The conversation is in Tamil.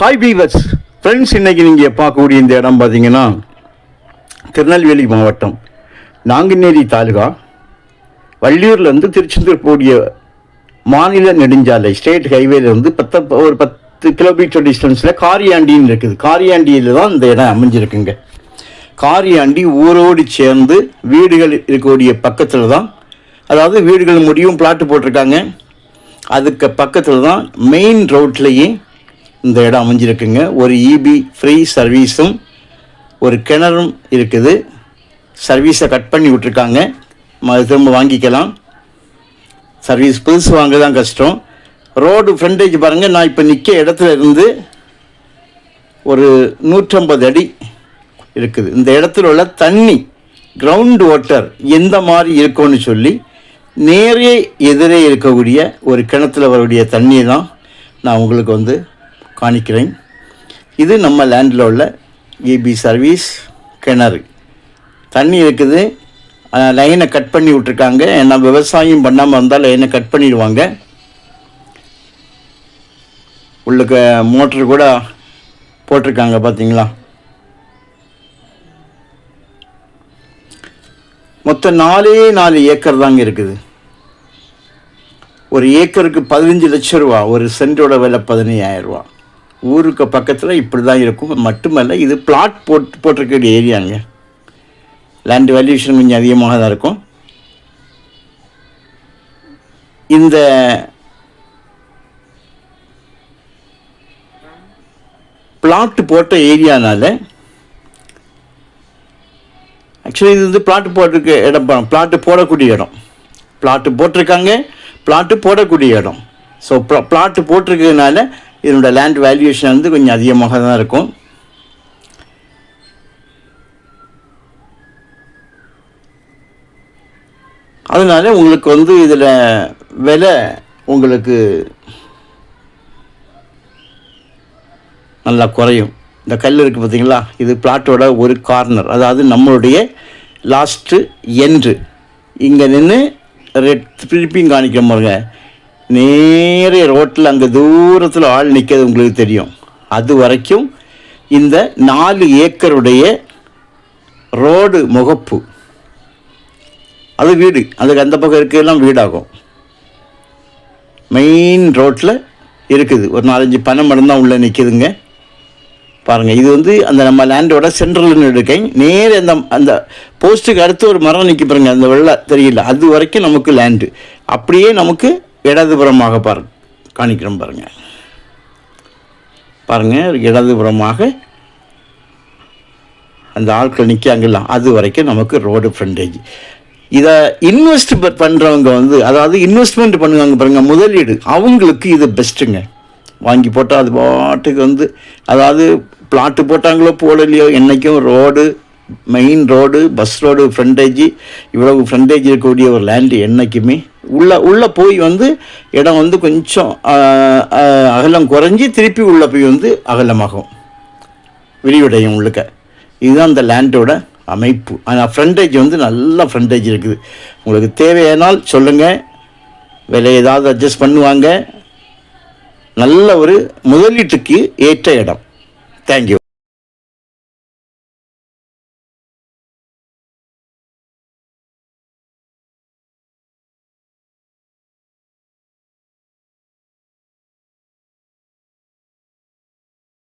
ஹாய் வீவர்ஸ் ஃப்ரெண்ட்ஸ், இன்றைக்கி நீங்கள் பார்க்கக்கூடிய இந்த இடம் பார்த்தீங்கன்னா திருநெல்வேலி மாவட்டம் நாங்குநேரி தாலுகா வள்ளியூர்லேருந்து திருச்செந்தூர் போடிய மாநில நெடுஞ்சாலை ஸ்டேட் ஹைவேலேருந்து ஒரு 10 கிலோமீட்டர் டிஸ்டன்ஸில் காரியாண்டின்னு இருக்குது. காரியாண்டியில் தான் இந்த இடம் அமைஞ்சிருக்குங்க. காரியாண்டி ஊரோடு சேர்ந்து வீடுகள் இருக்கக்கூடிய பக்கத்தில் தான், அதாவது வீடுகள் முடியும் பிளாட்டு போட்டிருக்காங்க. அதுக்கு பக்கத்தில் தான் மெயின் ரோட்லேயே இந்த இடம் அமைஞ்சிருக்குங்க. ஒரு இபி ஃப்ரீ சர்வீஸும் ஒரு கிணறும் இருக்குது. சர்வீஸை கட் பண்ணி விட்ருக்காங்க, திரும்ப வாங்கிக்கலாம். சர்வீஸ் புதுசு வாங்க தான் கஷ்டம். ரோடு ஃப்ரண்டேஜ் பாருங்கள், நான் இப்போ நிற்க இடத்துல இருந்து ஒரு 150 அடி இருக்குது. இந்த இடத்துல உள்ள தண்ணி கிரவுண்ட் வாட்டர் எந்த மாதிரி இருக்கும்னு சொல்லி நேரே எதிரே இருக்கக்கூடிய ஒரு கிணத்துல வரக்கூடிய தண்ணியை தான் நான் உங்களுக்கு காணிக்கிறேன். இது நம்ம லேண்டில் உள்ள இபி சர்வீஸ் கிணறு. தண்ணி இருக்குது, லைனை கட் பண்ணி விட்ருக்காங்க. ஏன்னா விவசாயம் பண்ணாமல் இருந்தால் லைனை கட் பண்ணிடுவாங்க. உள்ளுக்கு மோட்ரு கூட போட்டிருக்காங்க பார்த்தீங்களா. மொத்தம் 4 ஏக்கர் தாங்க இருக்குது. ஒரு ஏக்கருக்கு 15 லட்சம் ரூபா, ஒரு சென்டோட விலை 15,000 ரூபா. ஊருக்கு பக்கத்தில் இப்படி தான் இருக்கும். மட்டுமல்ல, இது பிளாட் போட்டிருக்கக்கூடிய ஏரியாங்க. லேண்ட் வேல்யூஷன் கொஞ்சம் அதிகமாக தான் இருக்கும். இந்த பிளாட்டு போட்ட ஏரியானால ஆக்சுவலி இது பிளாட்டு போட்டிருக்க இடம், பிளாட்டு போடக்கூடிய இடம். பிளாட்டு போட்டிருக்காங்க, பிளாட்டு போடக்கூடிய இடம். ஸோ பிளாட்டு போட்டிருக்கிறதுனால இதனோட லேண்ட் வேல்யூஷன் கொஞ்சம் அதிகமாக தான் இருக்கும். அதனால உங்களுக்கு இதில் விலை உங்களுக்கு நல்லா குறையும். இந்த கல் இருக்குது பார்த்தீங்களா, இது பிளாட்டோட ஒரு கார்னர், அதாவது நம்மளுடைய லாஸ்ட்டு எண்டு. இங்கே நின்று திருப்பியும் காணிக்கிற பாருங்க, நேரே ரோட்டில் அங்கே தூரத்தில் ஆள் நிற்கிறது உங்களுக்கு தெரியும். அது வரைக்கும் இந்த 4 ஏக்கருடைய ரோடு முகப்பு, அது வீடு, அதுக்கு அந்த பக்கம் இருக்கிறதெல்லாம் வீடாகும். மெயின் ரோட்டில் இருக்குது. ஒரு 4-5 பனை மரம் தான் உள்ளே நிற்கிதுங்க. பாருங்கள், இது அந்த நம்ம லேண்டோட சென்ட்ரல்னு இருக்கேன். நேர அந்த போஸ்ட்டுக்கு அடுத்து ஒரு மரம் நிற்க பாருங்க, அந்த வெள்ளை தெரியல, அது வரைக்கும் நமக்கு லேண்டு. அப்படியே நமக்கு இடதுபுறமாக காணிக்கிறோம் பாருங்கள். பாருங்கள், இடதுபுறமாக அந்த ஆட்கள் நிற்காங்கலாம், அது வரைக்கும் நமக்கு ரோடு ஃப்ரண்டேஜ். இதை இன்வெஸ்ட் பண்ணுறவங்க அதாவது இன்வெஸ்ட்மெண்ட் பண்ணுவாங்க பாருங்கள், முதலீடு, அவங்களுக்கு இது பெஸ்ட்டுங்க. வாங்கி போட்டால் அது பாட்டுக்கு அதாவது பிளாட்டு போட்டாங்களோ போடலையோ, என்றைக்கும் road, main road, bus road frontage, இவ்வளவு ஃப்ரண்டேஜ் இருக்கக்கூடிய ஒரு லேண்டு என்றைக்குமே உள்ளே போய் இடம் கொஞ்சம் அகலம் குறைஞ்சி திருப்பி உள்ளே போய் அகலமாகும், விரிவடையும் உள்ளுக்க. இதுதான் அந்த லேண்டோட அமைப்பு. ஆனால் ஃப்ரண்டேஜ் நல்ல ஃப்ரண்டேஜ் இருக்குது. உங்களுக்கு தேவையானால் சொல்லுங்கள், விலை ஏதாவது அட்ஜஸ்ட் பண்ணுவாங்க. நல்ல ஒரு முதலீட்டுக்கு ஏற்ற இடம். தேங்க்யூ.